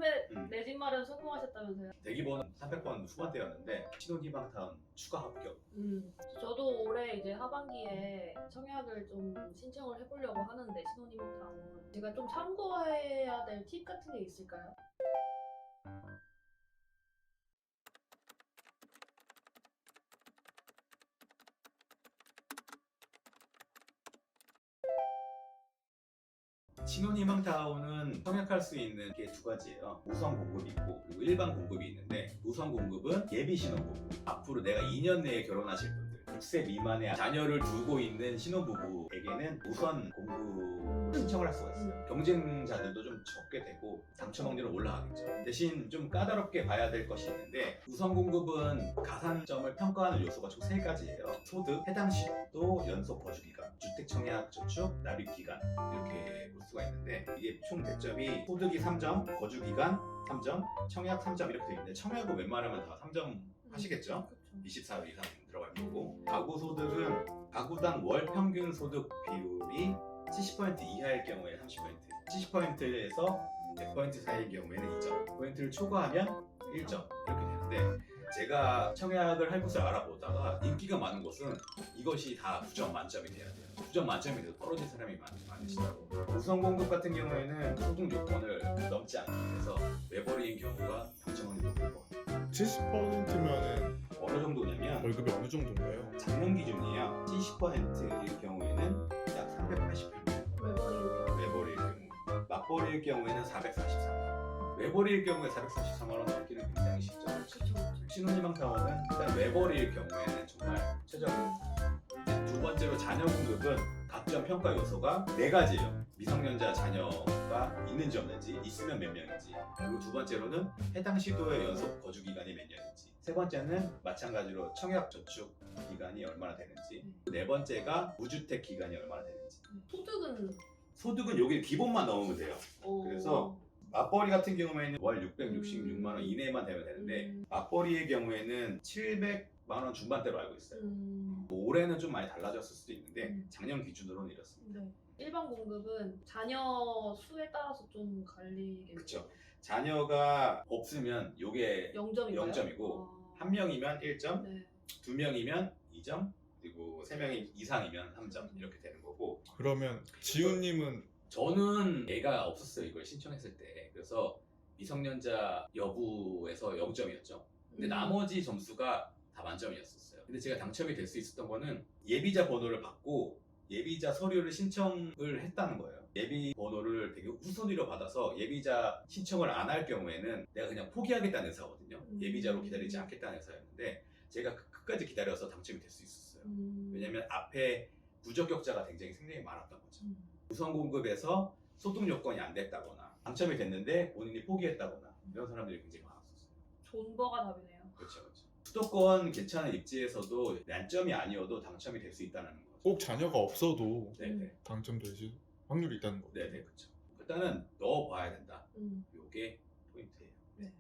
선배 내 집 마련 성공하셨다면서요? 대기번 300번 후반대였는데 신혼희망타운 추가 합격. 저도 올해 이제 하반기에 청약을 좀 신청을 해보려고 하는데 신혼희망타운 제가 좀 참고해야 될 팁 같은 게 있을까요? 신혼희망타운은 청약할 수 있는 게 두 가지예요. 우선 공급이 있고 그리고 일반 공급이 있는데, 우선 공급은 예비 신혼부부, 앞으로 내가 2년 내에 결혼하실 분들, 6세 미만의 자녀를 두고 있는 신혼부부에게는 우선 공급 신청을 할 수가 있어요. 경쟁자들도 좀 적게 되고 당첨 확률은 올라가겠죠. 대신 좀 까다롭게 봐야 될 것이 있는데, 우선 공급은 가산점을 평가하는 요소가 총 3가지예요. 소득, 해당 시도, 연속 거주기간, 주택청약 저축, 납입기간, 이렇게 볼 수가 있는데, 이게 총 배점이 소득이 3점, 거주기간 3점, 청약 3점 이렇게 되어 있는데, 청약은 웬만하면 다 3점 하시겠죠? 24일 이상 들어갈 거고, 가구 소득은 가구당 월 평균 소득 비율이 70% 이하일 경우에 30%, 70%에서 100% 사이일 경우에는 2점, 포인트를 초과하면 1점 이렇게 되는데, 제가 청약을 할 곳을 알아보다가 인기가 많은 곳은 이것이 다 9점 만점이 돼야 돼요. 9점 만점이 돼도 떨어진 사람이 많으시다고. 우선 공급 같은 경우에는 소득 요건을 넘지 않게 돼서 외벌이인 경우가 당첨률이 높을 것 같아요. 70%면은 어느 정도냐면 월급이 어느 정도인가요? 작년 기준이에요. 70%일 경우에는 약 380평, 외벌이일 경우. 맞벌이일 경우에는 443만 원. 외벌이일 경우에 443만 원 넘기는 굉장히 쉽죠. 신혼희망타운은 일단 외벌이일 경우에는 정말 최저입니다. 두 번째로 자녀 공급은 가점 평가 요소가 4가지예요. 미성년자 자녀가 있는지 없는지, 있으면 몇 명인지, 그리고 두 번째로는 해당 시도의 연속 거주 기간이 몇 년인지, 세 번째는 마찬가지로 청약 저축 기간이 얼마나 되는지, 네 번째가 무주택 기간이 얼마나 되는지. 소득은 여기 기본만 넣으면 돼요. 그래서 맞벌이 같은 경우에는 월 666만 원 이내만 되면 되는데, 맞벌이의 경우에는 700만 원 중반대로 알고 있어요. 뭐 올해는 좀 많이 달라졌을 수도 있는데 작년 기준으로는 이렇습니다. 네. 일반 공급은 자녀 수에 따라서 좀 갈리겠네요. 그렇죠. 자녀가 없으면 이게 0점이고 한 명이면 1점, 네. 두 명이면 2점, 그리고 세 명이 이상이면 3점 이렇게 되는 거고. 그러면 지훈님은 저는 애가 없었어요, 이걸 신청했을 때. 그래서 미성년자 여부에서 0점이었죠. 근데 나머지 점수가 다 만점이었었어요. 근데 제가 당첨이 될 수 있었던 거는 예비자 번호를 받고 예비자 서류를 신청을 했다는 거예요. 예비 번호를 되게 우선위로 받아서 예비자 신청을 안 할 경우에는 내가 그냥 포기하겠다는 의사거든요. 예비자로 기다리지 않겠다는 의사였는데, 제가 끝까지 기다려서 당첨이 될 수 있었어요. 왜냐면 앞에 부적격자가 굉장히 많았던 거죠. 우선 공급에서 소득 요건이 안 됐다거나 당첨이 됐는데 본인이 포기했다거나 이런 사람들이 굉장히 많았었어요. 존버가 답이네요. 그렇죠. 수도권 괜찮은 입지에서도 만점이 아니어도 당첨이 될 수 있다는 거죠. 꼭 자녀가 없어도 네네. 당첨될 확률이 있다는 거죠. 네네, 그렇죠. 일단은 넣어봐야 된다. 요게 포인트예요. 네.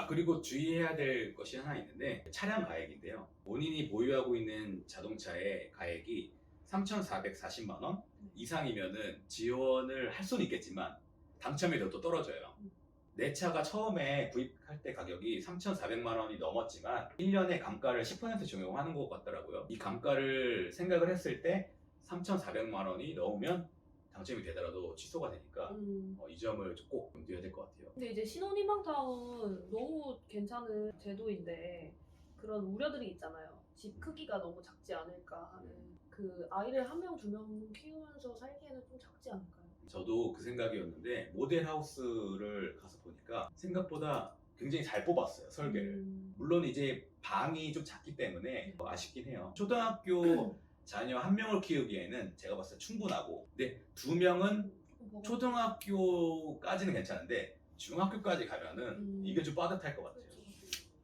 그리고 주의해야 될 것이 하나 있는데, 차량 가액인데요. 본인이 보유하고 있는 자동차의 가액이 3,440만 원 이상이면은 지원을 할 수는 있겠지만 당첨이 또 떨어져요. 내 차가 처음에 구입할 때 가격이 3,400만 원이 넘었지만 1년에 감가를 10% 적용하는 것 같더라고요. 이 감가를 생각을 했을 때 3,400만 원이 넘으면 당첨이 되더라도 취소가 되니까 이 점을 꼭 염두해야 될 것 같아요. 근데 이제 신혼희망타운 너무 괜찮은 제도인데 그런 우려들이 있잖아요. 집 크기가 너무 작지 않을까 하는. 그 아이를 한 명, 두 명 키우면서 살기에는 좀 작지 않을까요? 저도 그 생각이었는데, 모델하우스를 가서 보니까 생각보다 굉장히 잘 뽑았어요, 설계를. 물론 이제 방이 좀 작기 때문에 아쉽긴 해요. 초등학교 자녀 한 명을 키우기에는 제가 봤을 때 충분하고, 근데 두 명은 초등학교까지는 괜찮은데 중학교까지 가면은 이게 좀 빠듯할 것 같아요.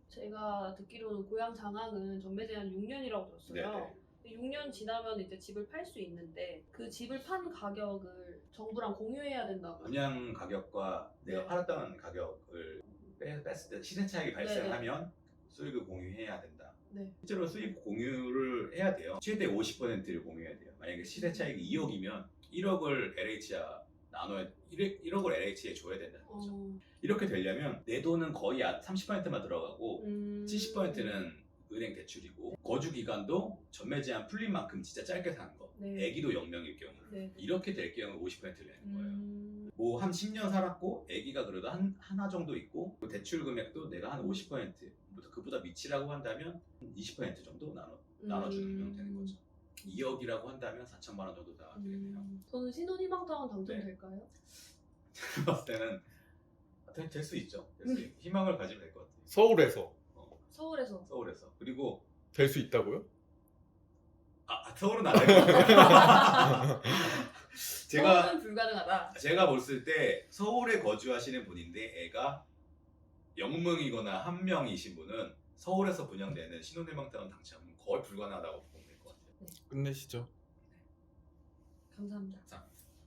제가 듣기로는 고향 장항은 전매 제한 6년이라고 들었어요. 네네. 6년 지나면 이제 집을 팔 수 있는데 그 집을 판 가격을 정부랑 공유해야 된다고. 분양 가격과 내가 팔았던 가격을 뺐을 때 시세 차익이 발생하면 수익을 공유해야 된다. 네. 실제로 수익 공유를 해야 돼요. 최대 50%를 공유해야 돼요. 만약에 시세 차익이 2억이면 1억을 LH야 나눠야 1억을 LH에 줘야 된다는 거죠. 어. 이렇게 되려면 내 돈은 거의 30%만 들어가고 70%는 은행 대출이고 거주 기간도 전매 제한 풀린 만큼 진짜 짧게 사는 거. 네. 애기도 0명일 경우. 네. 이렇게 될 경우 50%를 내는 거예요. 뭐 뭐 한 10년 살았고 애기가 그래도 하나 정도 있고 그 대출 금액도 내가 한 50% 그보다 미치라고 한다면 20% 정도 나눠주면 되는 거죠. 2억이라고 한다면 4천만 원 정도 다 되겠네요. 저는 신혼희망타운 당첨될까요? 제가 봤을 때는 될 수 있죠. 희망을 가지면 될 것 같아요. 서울에서 서울에서. 그리고 될 수 있다고요? 서울은 안 될 것 같아요. 서울은 불가능하다. 제가 봤을 때 서울에 거주하시는 분인데 애가 0명이거나 1명이신 분은 서울에서 분양되는 신혼희망타운 당첨은 거의 불가능하다고 보면 될 것 같아요. 끝내시죠. 감사합니다. 자,